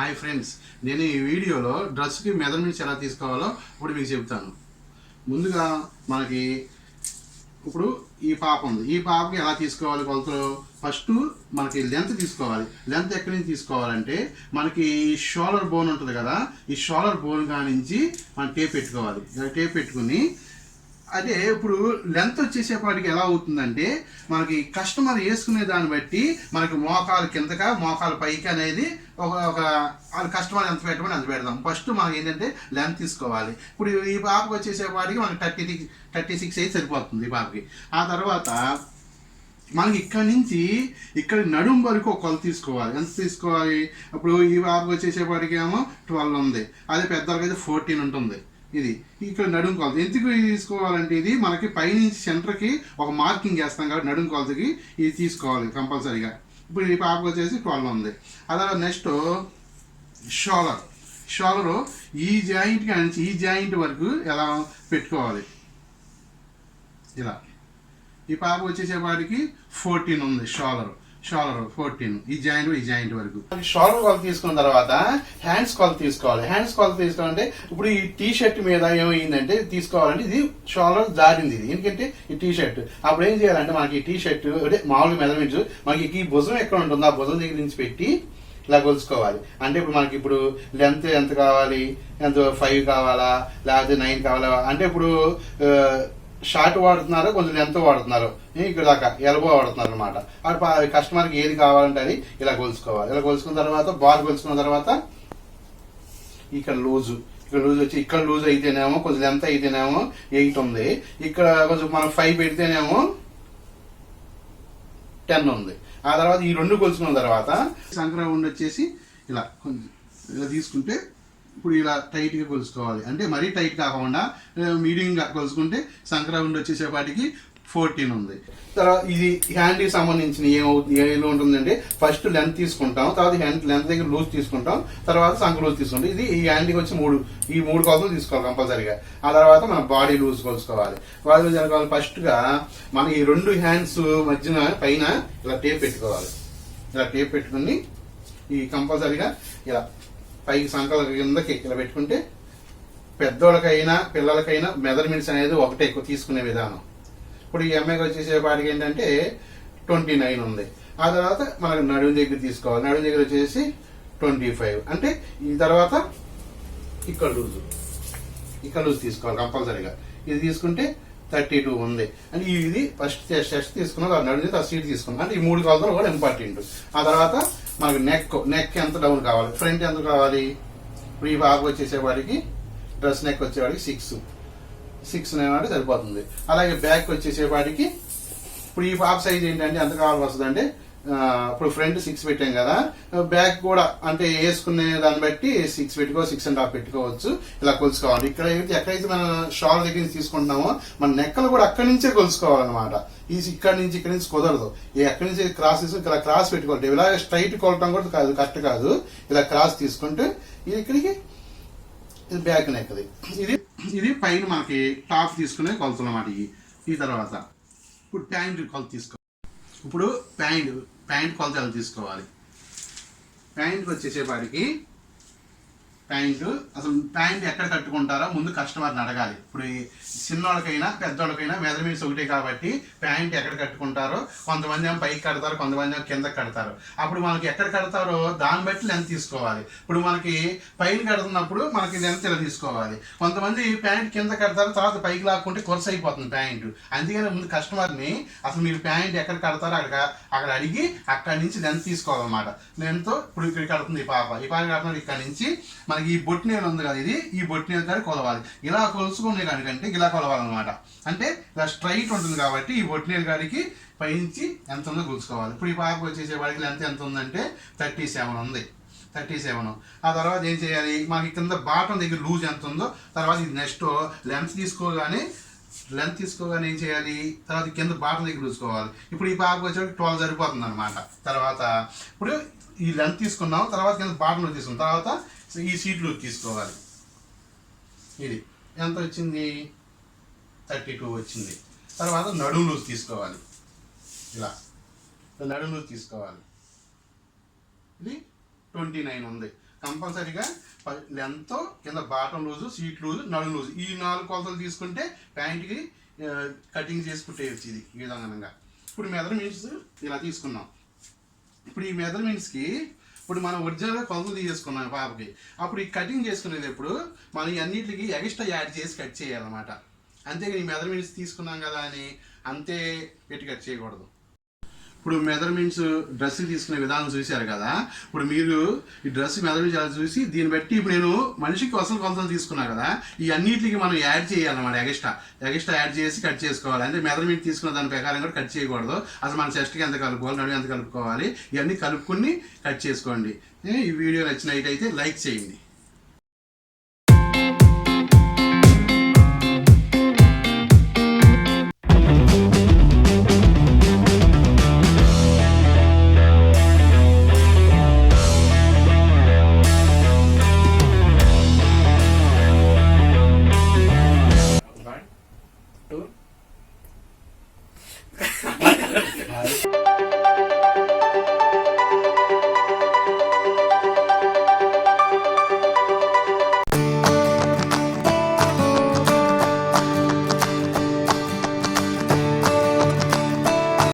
Hi friends, నేను ఈ వీడియోలో డ్రెస్కి మెజర్మెంట్స్ ఎలా తీసుకోవాలో ఇప్పుడు మీకు చెప్తాను. ముందుగా మనకి ఇప్పుడు ఈ పాప ఉంది. ఈ పాపకి ఎలా తీసుకోవాలి కొలతలు? ఫస్ట్ మనకి లెంత్ తీసుకోవాలి. లెంత్ ఎక్కడి నుంచి తీసుకోవాలంటే మనకి షోల్డర్ బోన్ ఉంటుంది కదా, ఈ షోల్డర్ బోన్ కానించి మనం టేప్ పెట్టుకోవాలి. టేప్ పెట్టుకుని అదే ఇప్పుడు లెంత్ వచ్చేసేపాటికి ఎలా అవుతుందంటే మనకి కస్టమర్ వేసుకునే దాన్ని బట్టి మనకి మోకాలు కిందక మోకాలు పైకి అనేది ఒక కస్టమర్ ఎంత పెట్టమని అంత పెడదాం. ఫస్ట్ మనకి ఏంటంటే లెంత్ తీసుకోవాలి. ఇప్పుడు ఈ పాపకి వచ్చేసేపాటికి మనకి 36 అయితే సరిపోతుంది ఈ పాపకి. ఆ తర్వాత మనకి ఇక్కడి నుంచి ఇక్కడ నడుం వరకు ఒక కొలత తీసుకోవాలి. ఎంత తీసుకోవాలి? ఇప్పుడు ఈ పాపకి వచ్చేసేపాటికి ఏమో 12 ఉంది, అదే పెద్దలకైతే 14 ఉంటుంది. ఇది ఇక్కడ నడుం కొలత ఎందుకు తీసుకోవాలంటే ఇది మనకి పైనుంచి సెంటర్కి ఒక మార్కింగ్ చేస్తాం కాబట్టి నడుం కొలతకి ఇది తీసుకోవాలి కంపల్సరీగా. ఇప్పుడు ఈ పాపకు వచ్చేసి 12 ఉంది. అదే నెక్స్ట్ షోలరు ఈ జాయింట్ నుంచి ఈ జాయింట్ వరకు ఎలా పెట్టుకోవాలి. ఇలా ఈ పాప వచ్చేసేపాటికి 14 ఉంది. షోలర్ 14 ఈ జాయింట్ వరకు. షోల్డర్ కొలత తీసుకున్న తర్వాత హ్యాండ్స్ కొలత తీసుకోవాలి. హ్యాండ్స్ కొలత తీసుకోవాలంటే ఇప్పుడు ఈ టీ షర్ట్ మీద ఏమైందంటే తీసుకోవాలంటే ఇది షోల్డర్ జారింది. ఇది ఎందుకంటే ఈ టీ షర్ట్ అప్పుడు ఏం చేయాలంటే మనకి టీ షర్ట్ అంటే మామూలుగా మెజర్మెంట్స్ మనకి ఈ భుజం ఎక్కడ ఉంటుందో ఆ భుజం దగ్గర నుంచి పెట్టి ఇలా కొలుసుకోవాలి. అంటే ఇప్పుడు మనకి ఇప్పుడు లెంత్ ఎంత కావాలి, ఎంత 5 కావాలా లేకపోతే 9 కావాలా, అంటే ఇప్పుడు షార్ట్ వాడుతున్నారు, కొంచెం లెంత్ వాడుతున్నారు, ఇక్కడ దాకా ఎల్బో వాడుతున్నారు అనమాట. అప్పుడు కస్టమర్కి ఏది కావాలంటే అది ఇలా కొలుసుకోవాలి. ఇలా కొలుసుకున్న తర్వాత బాల్ కొలుసుకున్న తర్వాత ఇక్కడ లూజ్ వచ్చి ఇక్కడ లూజ్ అయితేనేమో కొంచెం లెంత్ అయితేనేమో 8 ఉంది, ఇక్కడ కొంచెం మనం 5 పెడితేనేమో 10 ఉంది. ఆ తర్వాత ఈ రెండు కొలుసుకున్న తర్వాత సంక్రమణ ఉండి వచ్చేసి ఇలా కొంచెం ఇలా తీసుకుంటే ఇప్పుడు ఇలా టైట్గా కొలుసుకోవాలి. అంటే మరీ టైట్ కాకుండా మీడియంగా కొలుసుకుంటే సంక్రమణ వచ్చేసేపాటికి 14 ఉంది. తర్వాత ఇది హ్యాండ్కి సంబంధించిన ఏమవుతుంది ఉంటుందంటే ఫస్ట్ లెంత్ తీసుకుంటాం, తర్వాత లెంత్ దగ్గర లూజ్ తీసుకుంటాం, తర్వాత సంఖ లూజ్ తీసుకుంటాం. ఇది ఈ హ్యాండ్కి వచ్చి ఈ మూడు కొలతలు తీసుకోవాలి కంపల్సరీగా. ఆ తర్వాత మనం బాడీ లూజ్ కొలుసుకోవాలి. బాడీ లూజ్ అనుకోవాలి. ఫస్ట్గా మనం ఈ రెండు హ్యాండ్స్ మధ్యన పైన ఇలా టేప్ పెట్టుకోవాలి. ఇలా టేప్ పెట్టుకుని ఈ కంపల్సరీగా ఇలా పైకి సంకల కిందకి ఇలా పెట్టుకుంటే పెద్దోళ్ళకైనా పిల్లలకైనా మెజర్మెంట్స్ అనేది ఒకటే ఎక్కువ తీసుకునే విధానం. ఇప్పుడు ఈ అమ్మాయికి వచ్చేసేపాటికి ఏంటంటే 29 ఉంది. ఆ తర్వాత మనకు నడుము దగ్గర తీసుకోవాలి. నడుము దగ్గర వచ్చేసి 25. అంటే ఈ తర్వాత ఇక్కడ లూజ్ తీసుకోవాలి కంపల్సరీగా. ఇది తీసుకుంటే 32 ఉంది. అంటే ఇది ఫస్ట్ టెస్ట్ తీసుకున్నాం, నడుము ఆ సీట్ తీసుకున్నాం. అంటే ఈ 3 కొలతలు కూడా ఇంపార్టెంట్. ఆ తర్వాత మనకు నెక్ ఎంత డౌన్ కావాలి, ఫ్రంట్ ఎంత కావాలి. ఇప్పుడు ఈ బాబు వచ్చేసేవాడికి డ్రెస్ నెక్ వచ్చేవాడికి 6 అంటే సరిపోతుంది. అలాగే బ్యాక్ వచ్చేసేవాడికి ఇప్పుడు ఈ పాప సైజ్ ఏంటంటే ఎంత కావాల్సి వస్తుంది అంటే ఇప్పుడు ఫ్రంట్ 6 పెట్టాం కదా, బ్యాక్ కూడా అంటే వేసుకునే దాన్ని బట్టి 6 పెట్టుకో 6.5 పెట్టుకోవచ్చు. ఇలా కొలుసుకోవాలి. ఎక్కడైతే మనం షాల్ దగ్గర నుంచి తీసుకుంటున్నామో మన నెక్కలు కూడా అక్కడి నుంచే కొలుసుకోవాలన్నమాట. ఇక్కడి నుంచి కుదరదు. ఎక్కడి నుంచి క్రాస్ తీసుకుని ఇలా క్రాస్ పెట్టుకోవాలి. ఇలా స్ట్రైట్ కొలటం కూడా కాదు, కరెక్ట్ కాదు. ఇలా క్రాస్ తీసుకుంటే ఇది ఇక్కడికి ఇది బ్యాక్ నెక్కది. ఇది పైన మనకి టాప్ తీసుకునే కొలతలు అన్నమాట. ఈ తర్వాత ఇప్పుడు ప్యాంట్ కొలత తీసుకోవాలి. ఇప్పుడు ప్యాంట్ కొలత ఎలా తీసుకోవాలి? ప్యాంట్కి వచ్చేసేపాటికి అసలు ప్యాంట్ ఎక్కడ కట్టుకుంటారో ముందు కస్టమర్ని అడగాలి. ఇప్పుడు చిన్నోళ్ళకైనా పెద్దోళ్ళకైనా మెజర్మెంట్స్ ఒకటే కాబట్టి ప్యాంట్ ఎక్కడ కట్టుకుంటారో కొంతమంది ఏమో పైకి కడతారు, కొంతమంది ఏమో కిందకి కడతారు. అప్పుడు మనకి ఎక్కడ కడతారో దాన్ని బట్టి లెంత్ తీసుకోవాలి. ఇప్పుడు మనకి పైన కడుతున్నప్పుడు మనకి లెంత్ ఇలా తీసుకోవాలి. కొంతమంది ప్యాంట్ కింద కడతారు, తర్వాత పైకి లాక్కుంటే కొరస అయిపోతుంది ప్యాంటు. అందుకని ముందు కస్టమర్ని అసలు మీరు ప్యాంట్ ఎక్కడ కడతారో అక్కడ అడిగి అక్కడి నుంచి లెంత్ తీసుకోవాలన్నమాట. లెంత్ ఇప్పుడు ఇక్కడ కడుతుంది ఈ పాప కడుతున్నది. ఇక్కడ నుంచి మనకి ఈ బొట్టినేలు ఉంది కదా, ఈ బొట్టినేలు కానీ కొలవాలి. ఇలా కొలుసుకునే దానికంటే ఇలా కొలవాలన్నమాట. అంటే ఇలా స్ట్రైట్ ఉంటుంది కాబట్టి ఈ బొట్టినేలు గారికి పైనుంచి ఎంత ఉందో కొలుసుకోవాలి. ఇప్పుడు ఈ పాపకు వచ్చేసేవాడికి లెంత్ ఎంత ఉందంటే 37 ఉంది. 37. ఆ తర్వాత ఏం చేయాలి, మనకి కింద బాటం దగ్గర లూజ్ ఎంత ఉందో తర్వాత ఇది నెక్స్ట్ లెంత్ తీసుకోగానే ఏం చేయాలి, తర్వాత కింద బాటం దగ్గర చూసుకోవాలి. ఇప్పుడు ఈ పాపకు వచ్చేవాడికి 12 సరిపోతుంది అనమాట. తర్వాత ఇప్పుడు ఈ లెంత్ తీసుకున్నాం, తర్వాత కింద బాటంలో తీసుకున్నాం, తర్వాత ఈ సీట్లు తీసుకోవాలి. ఇది ఎంత వచ్చింది? 32 వచ్చింది. తర్వాత నడుము లూజ్ తీసుకోవాలి. ఇలా నడుము లూజ్ తీసుకోవాలి. ఇది 29 ఉంది. కంపల్సరీగా లెంత్ కింద బాటం లూజు, సీట్ లూజు, నడుము లూజు ఈ 4 కొలతలు తీసుకుంటే ప్యాంట్కి కటింగ్ చేసి కుట్టేయచ్చు. ఇది ఈ విధంగా. ఇప్పుడు మెజర్మెంట్స్ ఇలా తీసుకున్నాం. ఇప్పుడు ఈ మెజర్మెంట్స్కి ఇప్పుడు మనం ఒరిజినల్గా కొలతలు తీసేసుకున్నాం పాపకి. అప్పుడు ఈ కటింగ్ చేసుకునేది ఎప్పుడు మనం అన్నిటికి ఎక్స్ట్రా యాడ్ చేసి కట్ చేయాలన్నమాట. అంతేగా ఈ మెజర్మెంట్స్ తీసుకున్నాం కదా అని అంతే పెట్టి కట్ చేయకూడదు. ఇప్పుడు మెజర్మెంట్స్ డ్రెస్ తీసుకునే విధానం చూశారు కదా. ఇప్పుడు మీరు ఈ డ్రెస్ మెజర్మెంట్స్ ఎలా చూసి దీన్ని బట్టి ఇప్పుడు నేను మనిషికి అసలు కొలతలు తీసుకున్నా కదా, ఈ అన్నిటికి మనం యాడ్ చేయాలన్నమాట. ఎక్స్ట్రా యాడ్ చేసి కట్ చేసుకోవాలి. అంటే మెజర్మెంట్ తీసుకున్న దాని ప్రకారం కూడా కట్ చేయకూడదు. అసలు మన చెస్ట్కి ఎంత కలుపుకోవాలి, నడుము ఎంత కలుపుకోవాలి, ఇవన్నీ కలుపుకుని కట్ చేసుకోండి. ఈ వీడియో నచ్చినట్టయితే లైక్ చేయండి. One, two.